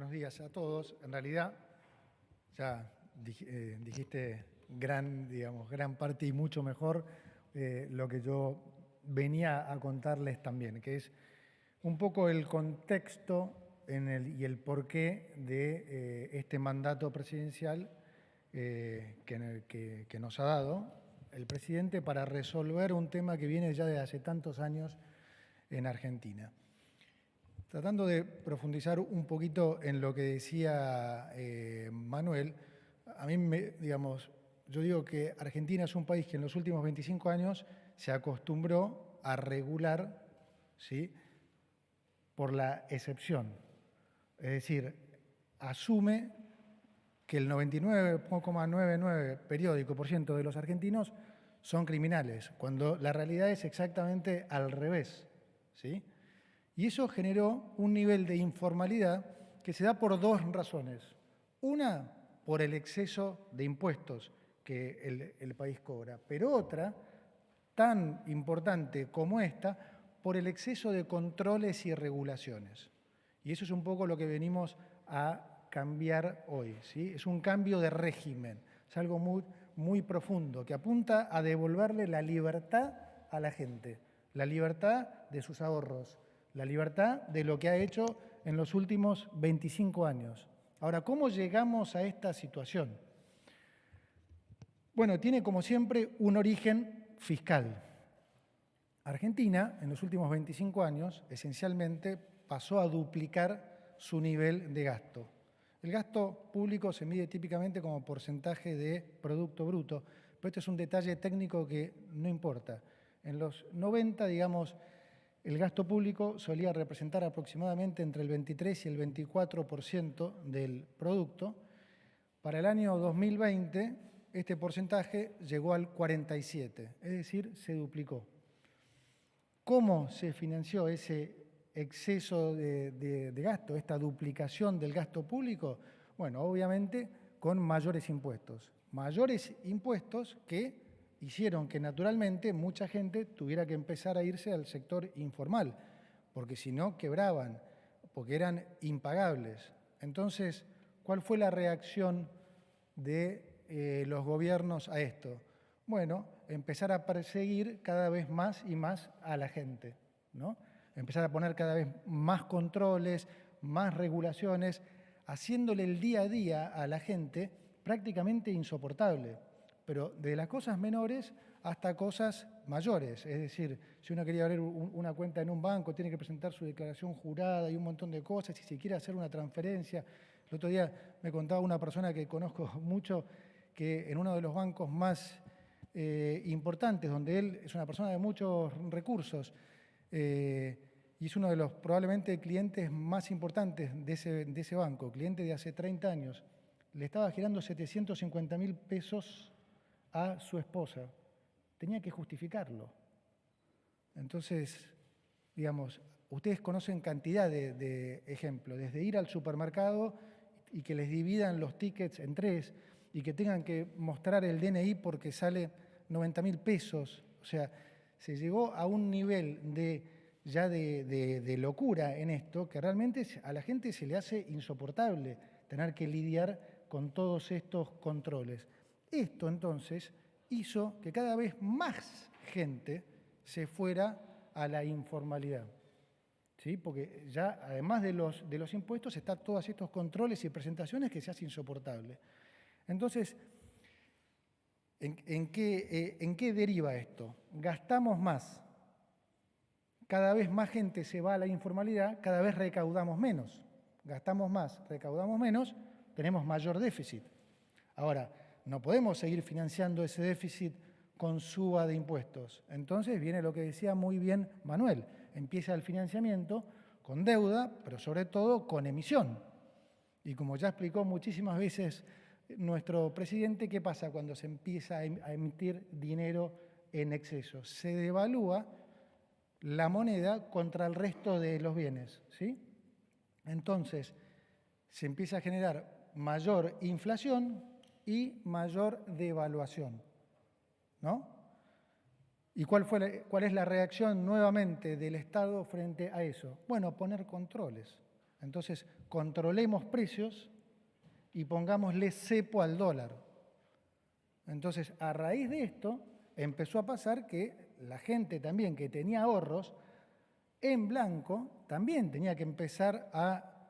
Buenos días a todos. En realidad, ya dijiste gran parte y mucho mejor lo que yo venía a contarles también, que es un poco el contexto y el porqué de este mandato presidencial que nos ha dado el presidente para resolver un tema que viene ya de hace tantos años en Argentina. Tratando de profundizar un poquito en lo que decía Manuel, a mí, yo digo que Argentina es un país que en los últimos 25 años se acostumbró a regular, ¿sí?, por la excepción. Es decir, asume que el 99,99% de los argentinos son criminales, cuando la realidad es exactamente al revés, ¿sí? Y eso generó un nivel de informalidad que se da por dos razones. Una, por el exceso de impuestos que el país cobra, pero otra, tan importante como esta, por el exceso de controles y regulaciones. Y eso es un poco lo que venimos a cambiar hoy, ¿sí? Es un cambio de régimen, es algo muy profundo, que apunta a devolverle la libertad a la gente, la libertad de sus ahorros, la libertad de lo que ha hecho en los últimos 25 años. Ahora, ¿cómo llegamos a esta situación? Bueno, tiene como siempre un origen fiscal. Argentina, en los últimos 25 años, esencialmente pasó a duplicar su nivel de gasto. El gasto público se mide típicamente como porcentaje de Producto Bruto, pero este es un detalle técnico que no importa. En los 90, digamos, el gasto público solía representar aproximadamente entre el 23 y el 24% del producto. Para el año 2020, este porcentaje llegó al 47%, es decir, se duplicó. ¿Cómo se financió ese exceso de gasto, esta duplicación del gasto público? Bueno, obviamente con mayores impuestos. Mayores impuestos que hicieron que naturalmente mucha gente tuviera que empezar a irse al sector informal, porque si no quebraban, porque eran impagables. Entonces, ¿cuál fue la reacción de los gobiernos a esto? Bueno, empezar a perseguir cada vez más y más a la gente, ¿no? Empezar a poner cada vez más controles, más regulaciones, haciéndole el día a día a la gente prácticamente insoportable, pero de las cosas menores hasta cosas mayores. Es decir, si uno quería abrir una cuenta en un banco, tiene que presentar su declaración jurada y un montón de cosas, y si quiere hacer una transferencia. El otro día me contaba una persona que conozco mucho que en uno de los bancos más importantes, donde él es una persona de muchos recursos y es uno de los probablemente clientes más importantes de ese banco, cliente de hace 30 años, le estaba girando 750.000 pesos a su esposa. Tenía que justificarlo. Entonces, digamos, ustedes conocen cantidad de ejemplos, desde ir al supermercado y que les dividan los tickets en 3 y que tengan que mostrar el DNI porque sale 90.000 pesos. O sea, se llegó a un nivel de locura en esto que realmente a la gente se le hace insoportable tener que lidiar con todos estos controles. Esto entonces hizo que cada vez más gente se fuera a la informalidad, ¿sí? Porque ya además de los impuestos están todos estos controles y presentaciones que se hace insoportable. Entonces, ¿en qué deriva esto? Gastamos más. Cada vez más gente se va a la informalidad, cada vez recaudamos menos. Gastamos más, recaudamos menos, tenemos mayor déficit. Ahora, no podemos seguir financiando ese déficit con suba de impuestos. Entonces viene lo que decía muy bien Manuel, empieza el financiamiento con deuda, pero sobre todo con emisión. Y como ya explicó muchísimas veces nuestro presidente, ¿qué pasa cuando se empieza a emitir dinero en exceso? Se devalúa la moneda contra el resto de los bienes, ¿sí? Entonces, se empieza a generar mayor inflación y mayor devaluación, ¿no? ¿Y cuál es la reacción nuevamente del Estado frente a eso? Bueno, poner controles. Entonces, controlemos precios y pongámosle cepo al dólar. Entonces, a raíz de esto, empezó a pasar que la gente también que tenía ahorros en blanco también tenía que empezar a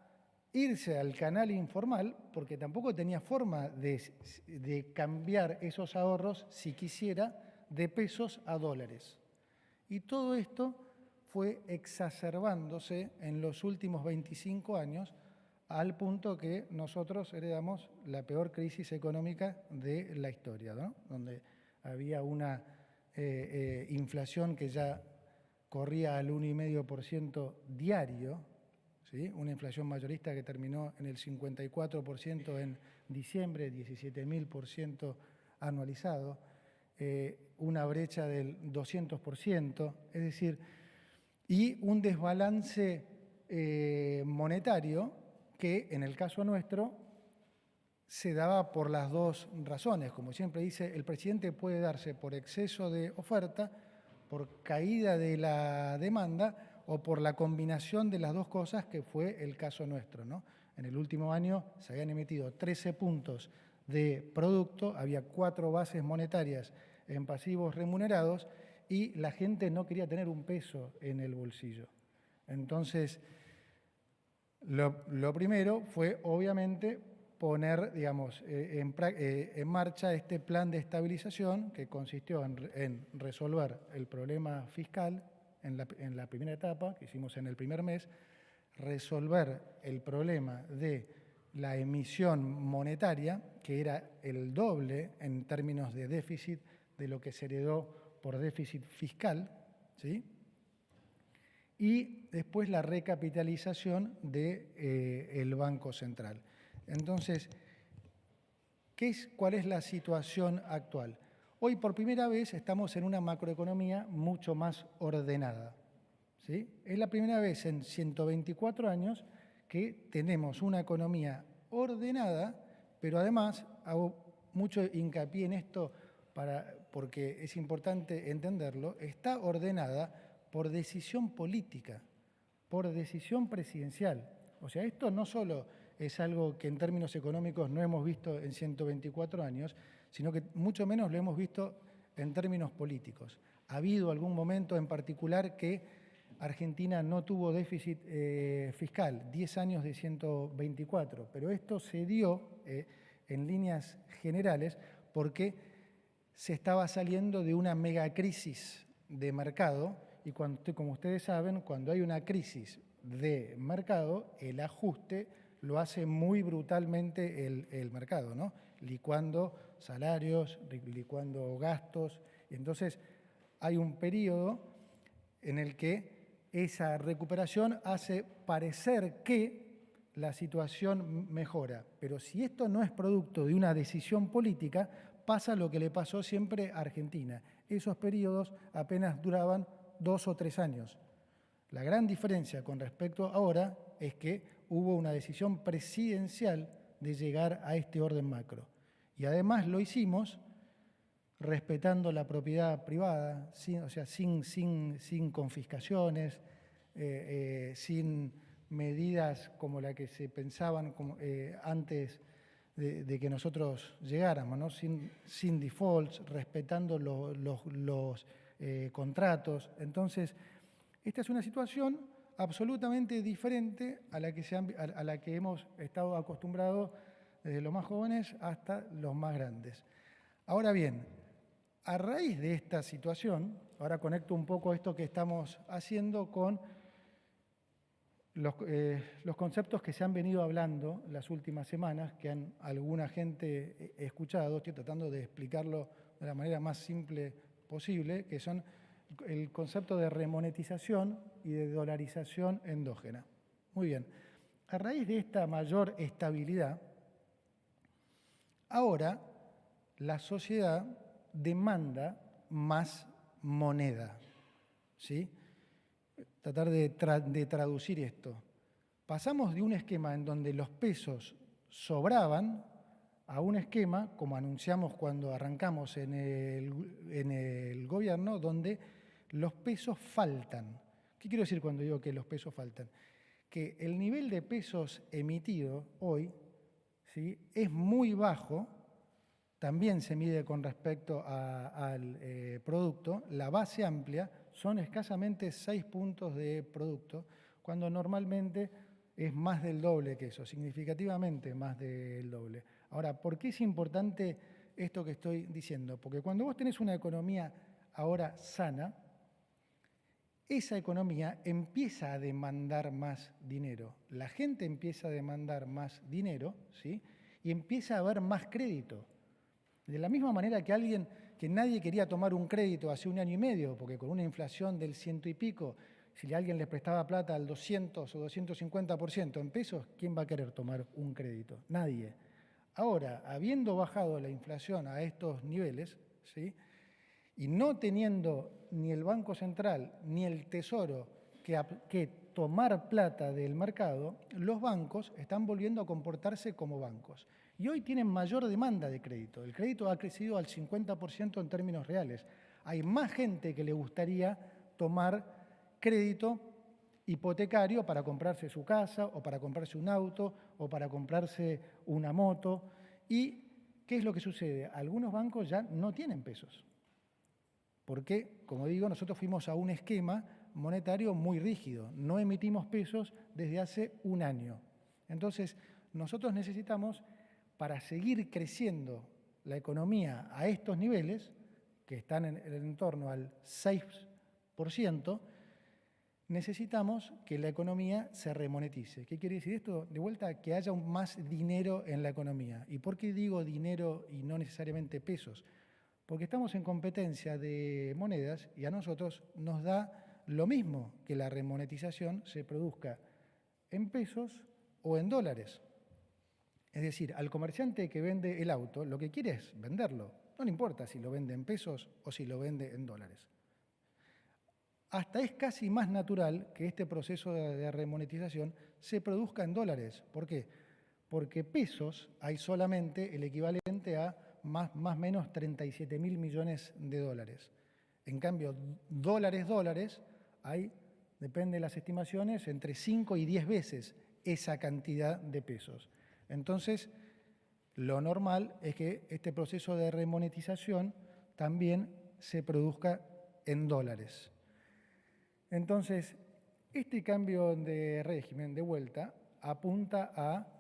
irse al canal informal porque tampoco tenía forma de cambiar esos ahorros, si quisiera, de pesos a dólares. Y todo esto fue exacerbándose en los últimos 25 años al punto que nosotros heredamos la peor crisis económica de la historia, ¿no? Donde había una inflación que ya corría al 1,5% diario, ¿sí? Una inflación mayorista que terminó en el 54% en diciembre, 17.000% anualizado, una brecha del 200%, es decir, y un desbalance monetario que en el caso nuestro se daba por las dos razones. Como siempre dice, el presidente puede darse por exceso de oferta, por caída de la demanda o por la combinación de las dos cosas, que fue el caso nuestro, ¿no? En el último año se habían emitido 13 puntos de producto, había 4 bases monetarias en pasivos remunerados y la gente no quería tener un peso en el bolsillo. Entonces, lo primero fue, obviamente, poner, digamos, en marcha este plan de estabilización que consistió en resolver el problema fiscal en la primera etapa, que hicimos en el primer mes, resolver el problema de la emisión monetaria, que era el doble en términos de déficit de lo que se heredó por déficit fiscal, ¿sí? Y después la recapitalización del Banco Central. Entonces, ¿cuál es la situación actual? Hoy por primera vez estamos en una macroeconomía mucho más ordenada, ¿sí? Es la primera vez en 124 años que tenemos una economía ordenada, pero además hago mucho hincapié en esto porque es importante entenderlo, está ordenada por decisión política, por decisión presidencial. O sea, esto no solo es algo que en términos económicos no hemos visto en 124 años, sino que mucho menos lo hemos visto en términos políticos. Ha habido algún momento en particular que Argentina no tuvo déficit fiscal, 10 años de 124, pero esto se dio en líneas generales porque se estaba saliendo de una megacrisis de mercado y como ustedes saben, cuando hay una crisis de mercado, el ajuste lo hace muy brutalmente el mercado, ¿no? Licuando salarios, licuando gastos. Y entonces hay un periodo en el que esa recuperación hace parecer que la situación mejora. Pero si esto no es producto de una decisión política, pasa lo que le pasó siempre a Argentina. Esos periodos apenas duraban 2 o 3 años. La gran diferencia con respecto a ahora es que hubo una decisión presidencial de llegar a este orden macro. Y además lo hicimos respetando la propiedad privada, sin confiscaciones, sin medidas como la que se pensaban antes de que nosotros llegáramos, ¿no? Sin defaults, respetando los contratos. Entonces, esta es una situación absolutamente diferente a la que hemos estado acostumbrados desde los más jóvenes hasta los más grandes. Ahora bien, a raíz de esta situación, ahora conecto un poco esto que estamos haciendo con los conceptos que se han venido hablando las últimas semanas, que alguna gente escuchado, estoy tratando de explicarlo de la manera más simple posible, que son el concepto de remonetización y de dolarización endógena. Muy bien, a raíz de esta mayor estabilidad, ahora la sociedad demanda más moneda, ¿sí? Tratar de traducir esto. Pasamos de un esquema en donde los pesos sobraban a un esquema, como anunciamos cuando arrancamos en el gobierno, donde los pesos faltan. ¿Qué quiero decir cuando digo que los pesos faltan? que el nivel de pesos emitido hoy, ¿sí?, es muy bajo, también se mide con respecto al producto, la base amplia son escasamente 6 puntos de producto, cuando normalmente es más del doble que eso, significativamente más del doble. Ahora, ¿por qué es importante esto que estoy diciendo? Porque cuando vos tenés una economía ahora sana, esa economía empieza a demandar más dinero. La gente empieza a demandar más dinero, ¿sí?, y empieza a haber más crédito. De la misma manera que alguien que nadie quería tomar un crédito hace 1 año y medio, porque con una inflación del 100 y pico, si alguien les prestaba plata al 200 o 250% en pesos, ¿quién va a querer tomar un crédito? Nadie. Ahora, habiendo bajado la inflación a estos niveles, ¿sí?, y no teniendo ni el Banco Central ni el Tesoro que tomar plata del mercado, los bancos están volviendo a comportarse como bancos. Y hoy tienen mayor demanda de crédito. El crédito ha crecido al 50% en términos reales. Hay más gente que le gustaría tomar crédito hipotecario para comprarse su casa o para comprarse un auto o para comprarse una moto. ¿Y qué es lo que sucede? Algunos bancos ya no tienen pesos. Porque, como digo, nosotros fuimos a un esquema monetario muy rígido. No emitimos pesos desde hace 1 año. Entonces, nosotros necesitamos, para seguir creciendo la economía a estos niveles, que están en torno al 6%, necesitamos que la economía se remonetice. ¿Qué quiere decir esto? De vuelta, que haya más dinero en la economía. ¿Y por qué digo dinero y no necesariamente pesos? Porque estamos en competencia de monedas y a nosotros nos da lo mismo que la remonetización se produzca en pesos o en dólares. Es decir, al comerciante que vende el auto, lo que quiere es venderlo. No le importa si lo vende en pesos o si lo vende en dólares. Hasta es casi más natural que este proceso de remonetización se produzca en dólares. ¿Por qué? Porque pesos hay solamente el equivalente a más o menos 37.000 millones de dólares. En cambio, dólares, hay, depende de las estimaciones, entre 5 y 10 veces esa cantidad de pesos. Entonces, lo normal es que este proceso de remonetización también se produzca en dólares. Entonces, este cambio de régimen de vuelta apunta a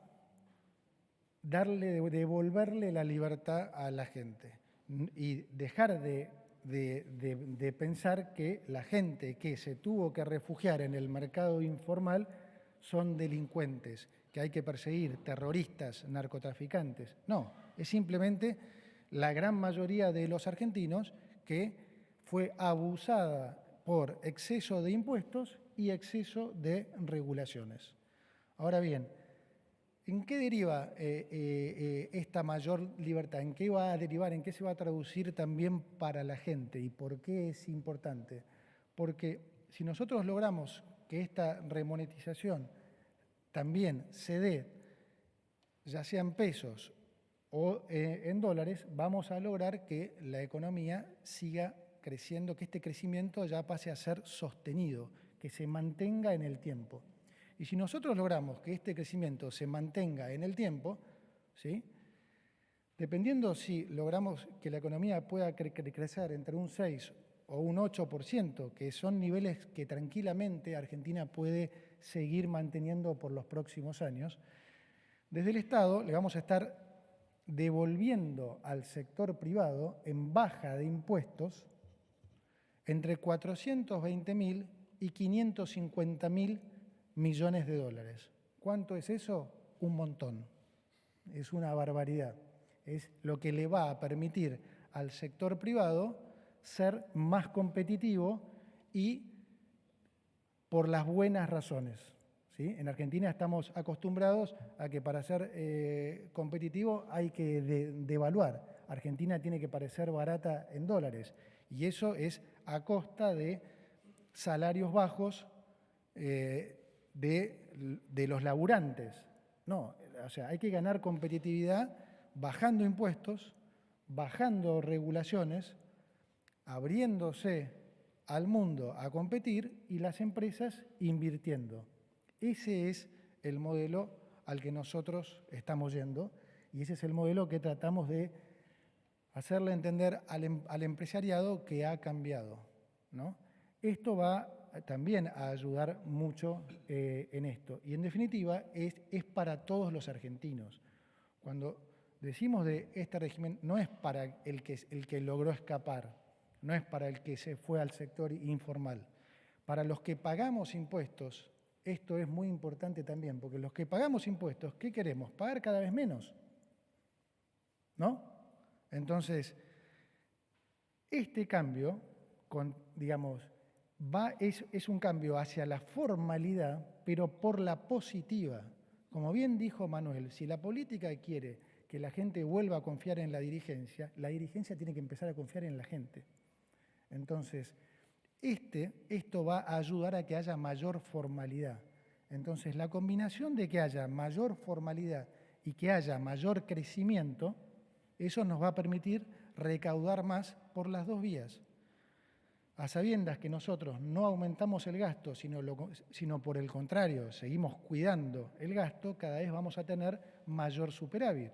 devolverle la libertad a la gente y dejar de pensar que la gente que se tuvo que refugiar en el mercado informal son delincuentes, que hay que perseguir, terroristas, narcotraficantes. No, es simplemente la gran mayoría de los argentinos que fue abusada por exceso de impuestos y exceso de regulaciones. Ahora bien, ¿en qué deriva esta mayor libertad? ¿En qué va a derivar? ¿En qué se va a traducir también para la gente? ¿Y por qué es importante? Porque si nosotros logramos que esta remonetización también se dé, ya sea en pesos o en dólares, vamos a lograr que la economía siga creciendo, que este crecimiento ya pase a ser sostenido, que se mantenga en el tiempo. Y si nosotros logramos que este crecimiento se mantenga en el tiempo, ¿sí?, dependiendo si logramos que la economía pueda crecer entre un 6 o un 8%, que son niveles que tranquilamente Argentina puede seguir manteniendo por los próximos años, desde el Estado le vamos a estar devolviendo al sector privado en baja de impuestos entre 420.000 y 550.000 millones de dólares. ¿Cuánto es eso? Un montón. Es una barbaridad. Es lo que le va a permitir al sector privado ser más competitivo y por las buenas razones. ¿Sí? En Argentina estamos acostumbrados a que para ser competitivo hay que devaluar. Argentina tiene que parecer barata en dólares y eso es a costa de salarios bajos de los laburantes. No, o sea, hay que ganar competitividad bajando impuestos, bajando regulaciones, abriéndose al mundo a competir y las empresas invirtiendo. Ese es el modelo al que nosotros estamos yendo y ese es el modelo que tratamos de hacerle entender al empresariado que ha cambiado, ¿no? Esto va también a ayudar mucho en esto. Y en definitiva es para todos los argentinos. Cuando decimos de este régimen, no es para el que logró escapar, no es para el que se fue al sector informal. Para los que pagamos impuestos, esto es muy importante también, porque los que pagamos impuestos, ¿qué queremos? Pagar cada vez menos, ¿no? Entonces, este cambio, digamos, es un cambio hacia la formalidad, pero por la positiva. Como bien dijo Manuel, si la política quiere que la gente vuelva a confiar en la dirigencia tiene que empezar a confiar en la gente. Entonces, esto va a ayudar a que haya mayor formalidad. Entonces, la combinación de que haya mayor formalidad y que haya mayor crecimiento, eso nos va a permitir recaudar más por las dos vías. A sabiendas que nosotros no aumentamos el gasto, sino por el contrario, seguimos cuidando el gasto, cada vez vamos a tener mayor superávit,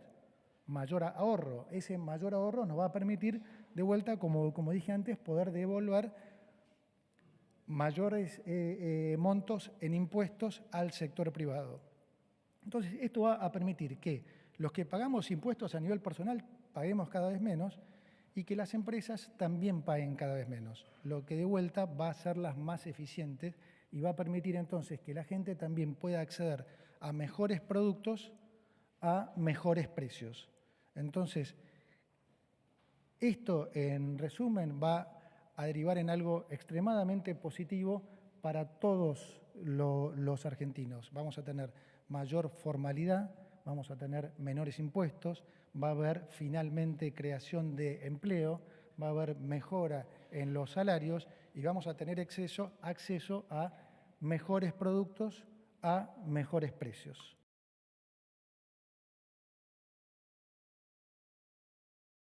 mayor ahorro. Ese mayor ahorro nos va a permitir, de vuelta, como dije antes, poder devolver mayores montos en impuestos al sector privado. Entonces, esto va a permitir que los que pagamos impuestos a nivel personal paguemos cada vez menos y que las empresas también paguen cada vez menos, lo que de vuelta va a hacerlas más eficientes y va a permitir entonces que la gente también pueda acceder a mejores productos a mejores precios. Entonces, esto en resumen va a derivar en algo extremadamente positivo para todos los argentinos. Vamos a tener mayor formalidad, vamos a tener menores impuestos, va a haber finalmente creación de empleo, va a haber mejora en los salarios y vamos a tener acceso a mejores productos a mejores precios.